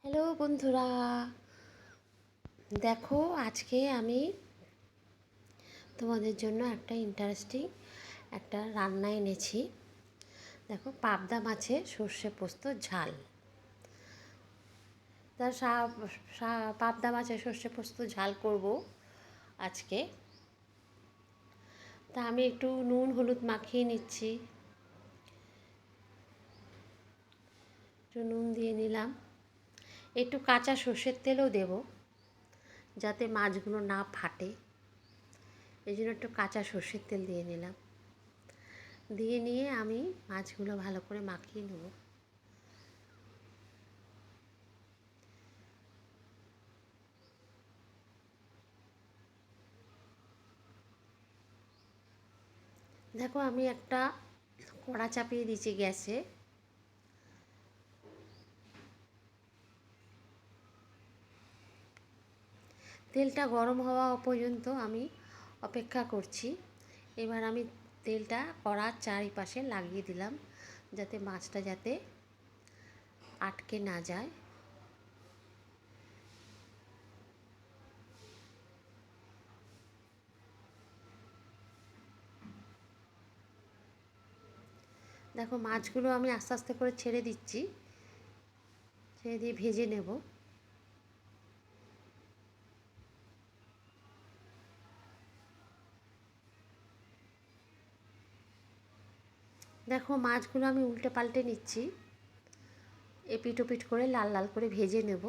Hello বন্ধুরা, দেখো আজকে আমি তোমাদের জন্য একটা ইন্টারেস্টিং একটা রান্না এনেছি। দেখো, পাবদা মাছের সর্ষে পোস্ত ঝাল। তা পাবদা মাছের সর্ষে পোস্ত ঝাল করব আজকে। তা আমি একটু নুন হলুদ মাখিয়ে নিচ্ছি, একটু নুন দিয়ে নিলাম, একটু কাঁচা সর্ষের তেলও দেব যাতে মাছগুলো না ফাটে। এই জন্য একটু কাঁচা সর্ষের তেল দিয়ে নিলাম। দিয়ে নিয়ে আমি মাছগুলো ভালো করে মাখিয়ে নেব। দেখো, আমি একটা কড়া চাপিয়ে দিয়েছি গ্যাসে। তেলটা গরম হওয়া পর্যন্ত আমি অপেক্ষা করছি। এবার আমি তেলটা কড়ার চারিপাশে লাগিয়ে দিলাম যাতে মাছটা আটকে না যায়। দেখো, মাছগুলো আমি আস্তে আস্তে করে ছেড়ে দিচ্ছি, ছেড়ে দিয়ে ভেজে নেব। দেখো, মাছগুলো আমি উল্টে পাল্টে নিচ্ছি, এপিট ওপিট করে লাল লাল করে ভেজে নেব।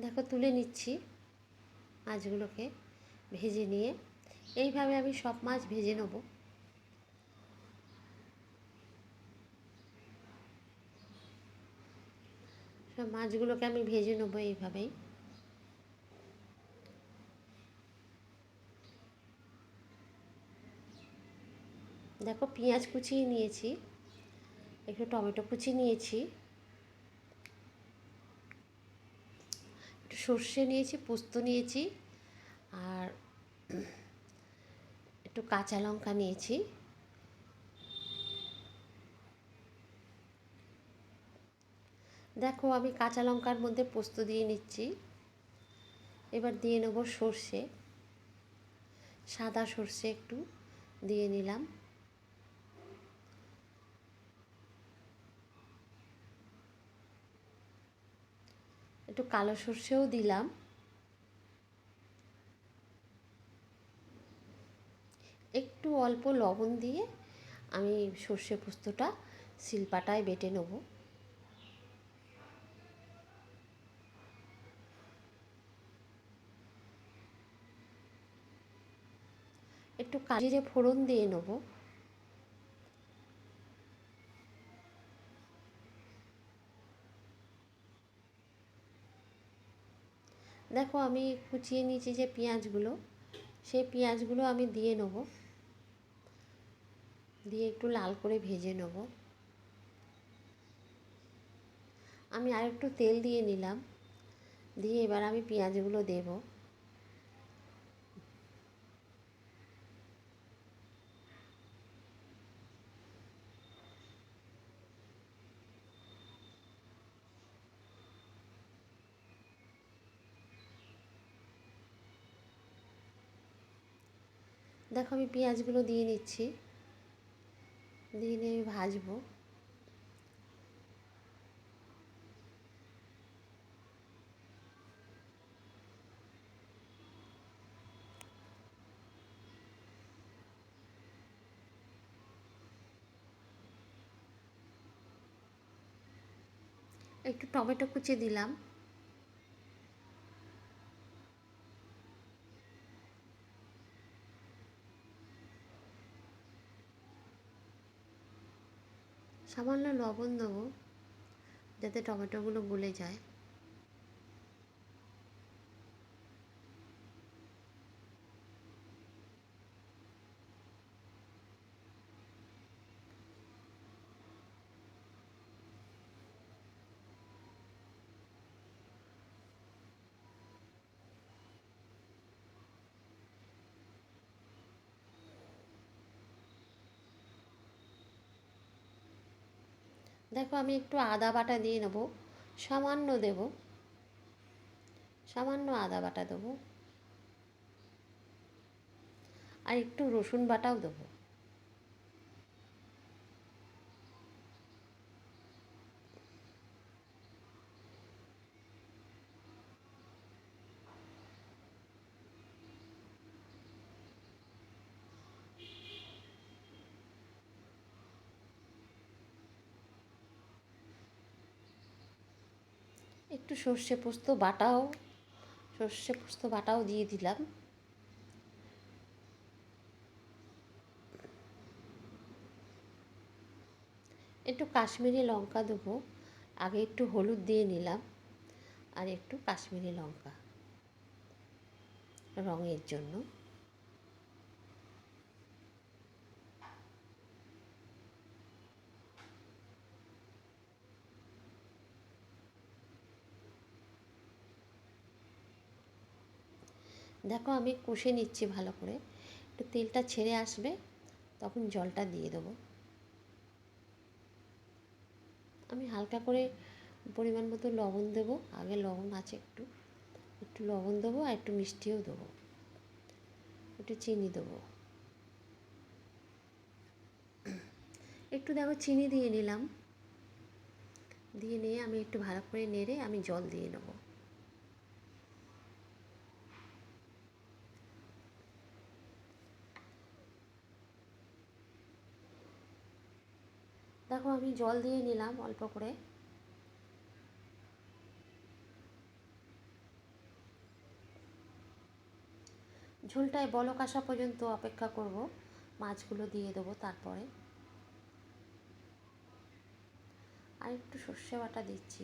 দেখো, তুলে নিচ্ছি মাছগুলোকে ভেজে নিয়ে। এইভাবে আমি সব মাছ ভেজে নেব। সব মাছগুলোকে আমি ভেজে নেবো এইভাবেই। দেখো, পেঁয়াজ কুচিয়ে নিয়েছি, একটু টমেটো কুচি নিয়েছি, একটু সর্ষে নিয়েছি, পোস্ত নিয়েছি, আর একটু কাঁচা লঙ্কা নিয়েছি। দেখো, আমি কাঁচা লঙ্কার মধ্যে পোস্ত দিয়ে নিচ্ছি। এবার দিয়ে নেব সর্ষে, সাদা সর্ষে একটু দিয়ে নিলাম। একটু কালো সর্ষেও দিলাম। একটু অল্প লবণ দিয়ে আমি সর্ষে পোস্তটা শিলপাটায় বেটে নেব। একটু জিরে ফোড়ন দিয়ে নেব। দেখো, আমি কুচিয়ে নিয়েছি যে পেঁয়াজগুলো, সেই পেঁয়াজগুলো আমি দিয়ে নেব, দিয়ে একটু লাল করে ভেজে নেব। আমি আর একটু তেল দিয়ে নিলাম, দিয়ে এবার আমি পেঁয়াজগুলো দেব। দেখো, আমি পেঁয়াজগুলো দিয়ে নিচ্ছি, দিয়ে নিয়ে আমি ভাজবো। একটু টমেটো কুচি দিলাম। সামান্য লবণ দেবো। যাতে টমেটোগুলো গলে যায়। দেখো আমি একটু আদা বাটা দিয়ে নেব, সামান্য দেব, সামান্য আদা বাটা দেবো, আর একটু রসুন বাটাও দেবো। একটু সর্ষে পোস্ত বাটাও দিয়ে দিলাম। একটু কাশ্মীরি লঙ্কা দেবো, আগে একটু হলুদ দিয়ে নিলাম, আর একটু কাশ্মীরি লঙ্কা রঙের জন্য। দেখো আমি কষে নিচ্ছি ভালো করে, একটু তেলটা ছেড়ে আসবে তখন জলটা দিয়ে দেবো। আমি হালকা করে পরিমাণ মতো লবণ দেবো, আগে লবণ আছে একটু, একটু লবণ দেবো, আর একটু মিষ্টিও দেবো, একটু চিনি দেবো, একটু দেখো চিনি দিয়ে নিলাম। দিয়ে নিয়ে আমি একটু ভালো করে নেড়ে আমি জল দিয়ে নেবো। দেখো আমি জল দিয়ে নিলাম অল্প করে। ঝোলটায় বলক আসা পর্যন্ত অপেক্ষা করব, মাছগুলো দিয়ে দেবো তারপরে। আর একটু সর্ষে বাটা দিচ্ছি।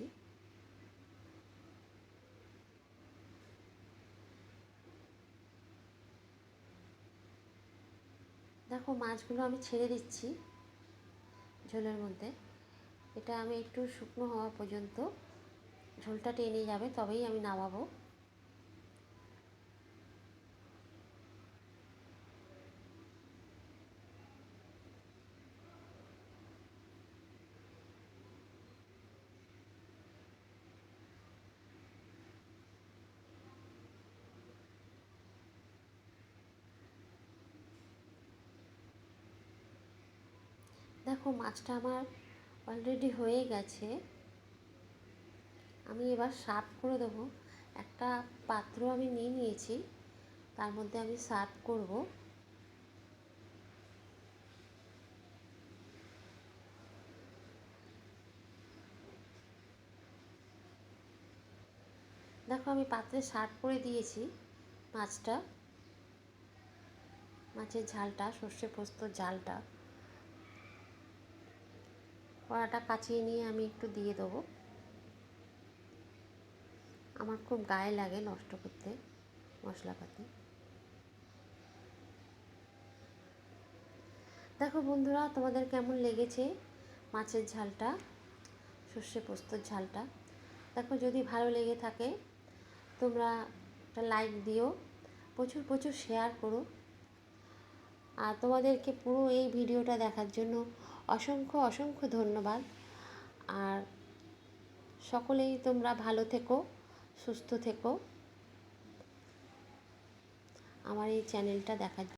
দেখো মাছগুলো আমি ছেড়ে দিচ্ছি ঝোলের মধ্যে। এটা আমি একটু শুকনো হওয়া পর্যন্ত ঝোলটা টেনে যাবে, তবেই আমি নামাবো। দেখো মাছটা আমার অলরেডি হয়ে গেছে। আমি এবার সার্ভ করে দেবো। একটা পাত্র আমি নিয়ে নিয়েছি, তার মধ্যে আমি সার্ভ করব। দেখো আমি পাত্রে সার্ভ করে দিয়েছি মাছটা, মাছের ঝালটা, সর্ষে পোস্তর ঝালটা। কড়াটা কাচিয়ে নিয়ে আমি একটু দিয়ে দেবো, আমার খুব গায়ে লাগে নষ্ট করতে মশলাপাতি। দেখো বন্ধুরা, তোমাদের কেমন লেগেছে মাছের ঝালটা, সর্ষে পোস্তর ঝালটা। দেখো যদি ভালো লেগে থাকে তোমরা একটা লাইক দিও, প্রচুর প্রচুর শেয়ার করো। আর তোমাদেরকে পুরো এই ভিডিওটা দেখার জন্য অসংখ্য অসংখ্য ধন্যবাদ। আর সকলেই তোমরা ভালো থেকো, সুস্থ থেকো আমার এই চ্যানেলটা দেখার জন্য।